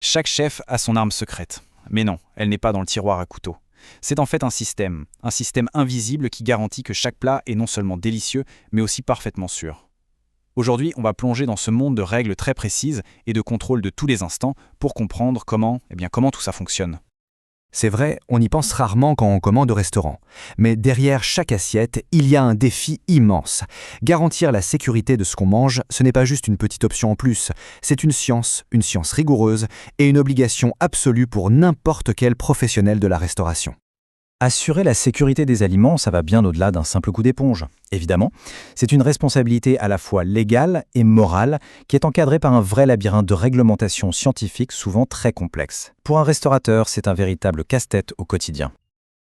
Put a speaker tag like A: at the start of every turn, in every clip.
A: Chaque chef a son arme secrète. Mais non, elle n'est pas dans le tiroir à couteau. C'est en fait un système invisible qui garantit que chaque plat est non seulement délicieux, mais aussi parfaitement sûr. Aujourd'hui, on va plonger dans ce monde de règles très précises et de contrôle de tous les instants pour comprendre comment tout ça fonctionne.
B: C'est vrai, on y pense rarement quand on commande au restaurant. Mais derrière chaque assiette, il y a un défi immense. Garantir la sécurité de ce qu'on mange, ce n'est pas juste une petite option en plus. C'est une science rigoureuse et une obligation absolue pour n'importe quel professionnel de la restauration.
C: Assurer la sécurité des aliments, ça va bien au-delà d'un simple coup d'éponge. Évidemment, c'est une responsabilité à la fois légale et morale qui est encadrée par un vrai labyrinthe de réglementation scientifique souvent très complexe. Pour un restaurateur, c'est un véritable casse-tête au quotidien.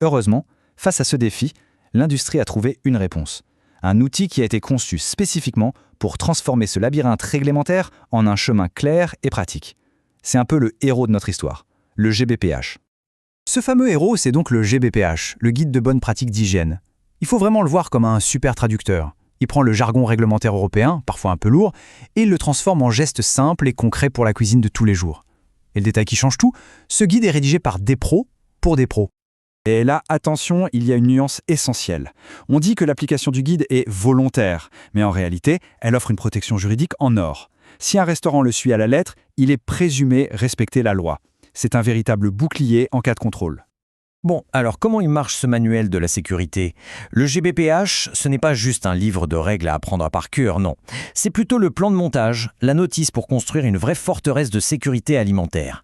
C: Heureusement, face à ce défi, l'industrie a trouvé une réponse. Un outil qui a été conçu spécifiquement pour transformer ce labyrinthe réglementaire en un chemin clair et pratique. C'est un peu le héros de notre histoire, le GBPH. Ce fameux héros, c'est donc le GBPH, le guide de bonnes pratiques d'hygiène. Il faut vraiment le voir comme un super traducteur. Il prend le jargon réglementaire européen, parfois un peu lourd, et il le transforme en gestes simples et concrets pour la cuisine de tous les jours. Et le détail qui change tout, ce guide est rédigé par des pros pour des pros. Et là, attention, il y a une nuance essentielle. On dit que l'application du guide est volontaire, mais en réalité, elle offre une protection juridique en or. Si un restaurant le suit à la lettre, il est présumé respecter la loi. C'est un véritable bouclier en cas de contrôle.
D: Bon, alors comment il marche ce manuel de la sécurité? Le GBPH, ce n'est pas juste un livre de règles à apprendre par cœur, non. C'est plutôt le plan de montage, la notice pour construire une vraie forteresse de sécurité alimentaire.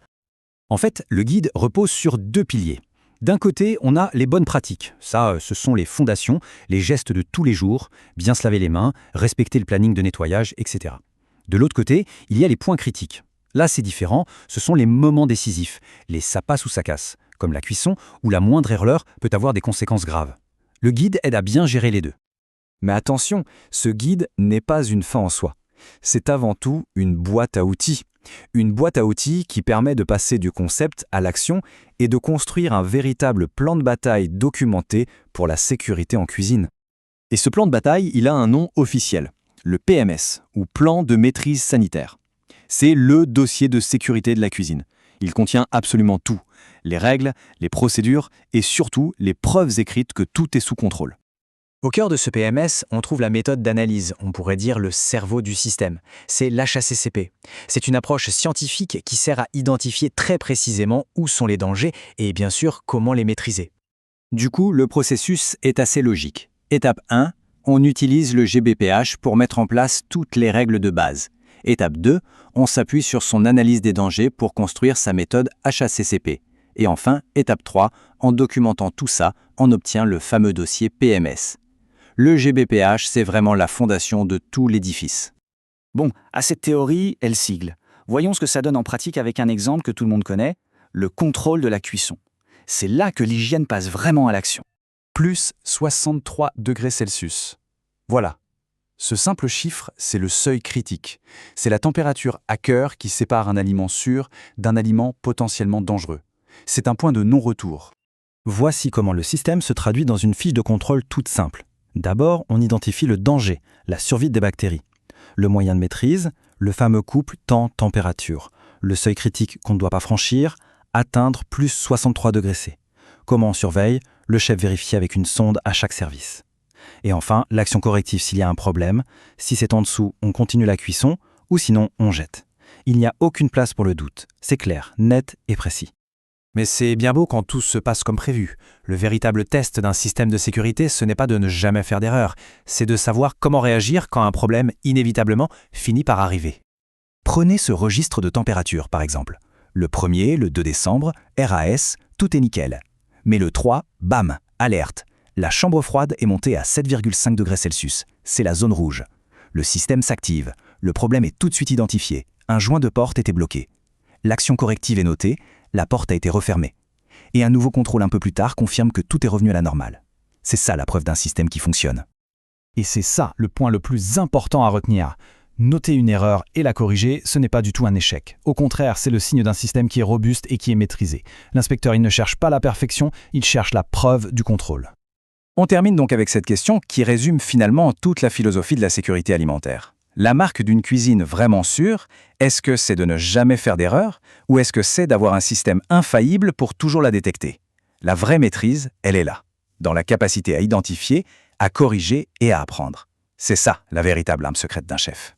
C: En fait, le guide repose sur deux piliers. D'un côté, on a les bonnes pratiques. Ça, ce sont les fondations, les gestes de tous les jours, bien se laver les mains, respecter le planning de nettoyage, etc. De l'autre côté, il y a les points critiques. Là, c'est différent, ce sont les moments décisifs, les ça passe ou ça casse, comme la cuisson où la moindre erreur peut avoir des conséquences graves. Le guide aide à bien gérer les deux. Mais attention, ce guide n'est pas une fin en soi. C'est avant tout une boîte à outils. Une boîte à outils qui permet de passer du concept à l'action et de construire un véritable plan de bataille documenté pour la sécurité en cuisine. Et ce plan de bataille, il a un nom officiel, le PMS, ou Plan de maîtrise sanitaire. C'est le dossier de sécurité de la cuisine. Il contient absolument tout, les règles, les procédures et surtout les preuves écrites que tout est sous contrôle.
E: Au cœur de ce PMS, on trouve la méthode d'analyse, on pourrait dire le cerveau du système. C'est l'HACCP. C'est une approche scientifique qui sert à identifier très précisément où sont les dangers et bien sûr comment les maîtriser.
C: Du coup, le processus est assez logique. Étape 1, on utilise le GBPH pour mettre en place toutes les règles de base. Étape 2, on s'appuie sur son analyse des dangers pour construire sa méthode HACCP. Et enfin, étape 3, en documentant tout ça, on obtient le fameux dossier PMS. Le GBPH, c'est vraiment la fondation de tout l'édifice.
F: Bon, à cette théorie, elle sigle. Voyons ce que ça donne en pratique avec un exemple que tout le monde connaît, le contrôle de la cuisson. C'est là que l'hygiène passe vraiment à l'action.
A: Plus 63 degrés Celsius. Voilà. Ce simple chiffre, c'est le seuil critique. C'est la température à cœur qui sépare un aliment sûr d'un aliment potentiellement dangereux. C'est un point de non-retour.
C: Voici comment le système se traduit dans une fiche de contrôle toute simple. D'abord, on identifie le danger, la survie des bactéries. Le moyen de maîtrise, le fameux couple temps-température. Le seuil critique qu'on ne doit pas franchir, atteindre plus 63 degrés C. Comment on surveille? Le chef vérifie avec une sonde à chaque service. Et enfin, l'action corrective s'il y a un problème. Si c'est en dessous, on continue la cuisson, ou sinon, on jette. Il n'y a aucune place pour le doute. C'est clair, net et précis.
B: Mais c'est bien beau quand tout se passe comme prévu. Le véritable test d'un système de sécurité, ce n'est pas de ne jamais faire d'erreur, c'est de savoir comment réagir quand un problème, inévitablement, finit par arriver.
C: Prenez ce registre de température, par exemple. Le 1er, le 2 décembre, RAS, tout est nickel. Mais le 3, bam, alerte. La chambre froide est montée à 7,5 degrés Celsius. C'est la zone rouge. Le système s'active. Le problème est tout de suite identifié. Un joint de porte était bloqué. L'action corrective est notée. La porte a été refermée. Et un nouveau contrôle un peu plus tard confirme que tout est revenu à la normale. C'est ça la preuve d'un système qui fonctionne.
A: Et c'est ça le point le plus important à retenir. Noter une erreur et la corriger, ce n'est pas du tout un échec. Au contraire, c'est le signe d'un système qui est robuste et qui est maîtrisé. L'inspecteur, il ne cherche pas la perfection, il cherche la preuve du contrôle.
C: On termine donc avec cette question qui résume finalement toute la philosophie de la sécurité alimentaire. La marque d'une cuisine vraiment sûre, est-ce que c'est de ne jamais faire d'erreur ou est-ce que c'est d'avoir un système infaillible pour toujours la détecter? La vraie maîtrise, elle est là, dans la capacité à identifier, à corriger et à apprendre. C'est ça la véritable âme secrète d'un chef.